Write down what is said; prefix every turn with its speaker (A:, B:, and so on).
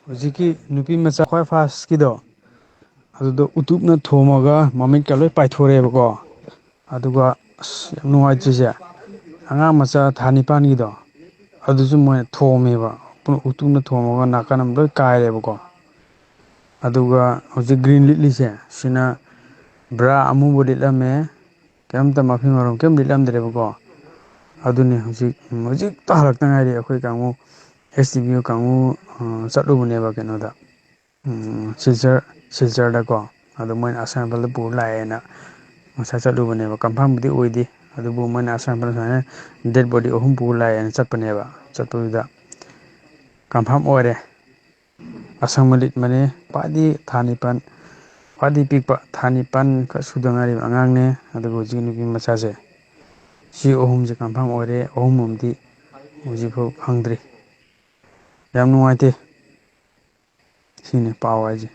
A: ꯍꯧꯖꯤꯛꯀꯤ ꯅꯨꯄꯤ ꯃꯆꯥ ꯈ꯭ꯋꯥꯏ ꯐꯥꯁꯀꯤꯗꯣ ꯑꯗꯨꯗꯣ ꯎꯇꯨꯞꯅ ꯊꯣꯝꯃꯒ ꯃꯃꯤꯠꯀ ꯂꯣꯏ ꯄꯥꯏꯊꯣꯔꯛꯑꯦꯕꯀꯣ ꯑꯗꯨꯒ ꯑꯁ ꯌꯥꯝ ꯅꯨꯡꯉꯥꯏꯇ꯭ꯔꯤꯁꯦ ꯑꯉꯥꯡ ꯃꯆꯥ ꯊꯥ ꯅꯤꯄꯥꯜꯒꯤꯗꯣ ꯑꯗꯨꯁꯨ ꯃꯣꯏꯅ ꯊꯣꯝꯃꯦꯕ ꯎꯇꯨꯞꯅ ꯊꯣꯝꯃꯒ ꯅꯥꯀꯟ ꯑꯃ ꯂꯣꯏ ꯀꯥꯏꯔꯦꯕꯀꯣ ꯑꯗꯨꯒ ꯍꯧꯖꯤꯛ ꯒ꯭ꯔꯤꯟ ꯂꯤꯠꯂꯤꯁꯦ ꯁꯤꯅ ꯕ꯭ꯔꯥ ꯑꯃꯨꯕ ꯂꯤꯠꯂꯝꯃꯦ ꯀꯩꯝꯇ ꯃꯐꯤ ꯃꯔꯣꯟ ꯀꯩꯝ ꯂꯤꯠꯂꯝꯗ꯭ꯔꯦꯕꯀꯣ ꯑꯗꯨꯅꯤ ꯍꯧꯖꯤꯛꯇ ꯍꯜꯂꯛꯇ ꯉꯥꯏꯔꯤ ꯑꯩꯈꯣꯏ ꯀꯥꯡꯕꯨ ꯑꯦꯁ ꯗꯤ ꯕꯤ ꯑꯣ ꯀꯥꯡꯕꯨ ꯆꯠꯂꯨꯕꯅꯦꯕ ꯀꯩꯅꯣꯗ ꯁꯤꯜꯆꯔꯗꯀꯣ ꯑꯗꯣ ꯃꯣꯏꯅ ꯑꯁꯥꯝ ꯔꯥꯏꯐꯜꯗ ꯄꯨꯔ ꯂꯥꯛꯑꯦꯅ ꯉꯁꯥꯏ ꯆꯠꯂꯨꯕꯅꯦꯕ ꯀꯟꯐꯥꯔꯝꯕꯨꯗꯤ ꯑꯣꯏꯗꯦ ꯑꯗꯨꯕꯨ ꯃꯣꯏꯅ ꯑꯁꯥꯝ ꯔꯥꯏꯐꯜ ꯁꯨꯃꯥꯏꯅ ꯗꯦꯠ ꯕꯣꯗꯤ 3 ꯄꯨꯔ ꯂꯥꯛꯑꯦꯅ ꯆꯠꯄꯅꯦꯕ ꯆꯠꯄꯗꯨꯗ ꯀꯟꯐꯥꯔꯝ ꯑꯣꯏꯔꯦ ꯑꯁꯪꯕ ꯂꯤꯠꯕꯅꯦ ꯈ꯭ꯋꯥꯏꯗꯒꯤ ꯊꯥ ꯅꯤꯄꯥꯜ ꯈ꯭ꯋꯥꯏꯗꯒꯤ ꯄꯤꯛꯄ ꯊꯥ ꯅꯤꯄꯥꯟ ꯈꯛ ꯁꯨꯗ ꯉꯥꯏꯔꯤꯕ ꯑꯉꯥꯡꯅꯦ ꯑꯗꯨꯒ ꯍꯧꯖꯤꯛ ꯅꯨꯄꯤ ꯃꯆꯥꯁꯦ ꯁꯤ ꯑꯍꯨꯝꯁꯦ ꯀꯟꯐꯥꯔꯝ ꯑꯣꯏꯔꯦ ꯑꯍꯨꯝ ꯑꯃꯗꯤ ꯍꯧꯖꯤꯛꯐꯥꯎ ꯐꯪꯗ꯭ꯔꯤ ꯌꯥꯝ ꯅꯨꯡꯉꯥꯏꯇꯦ ꯁꯤꯅꯤ ꯄꯥꯎ ꯍꯥꯏꯁꯦ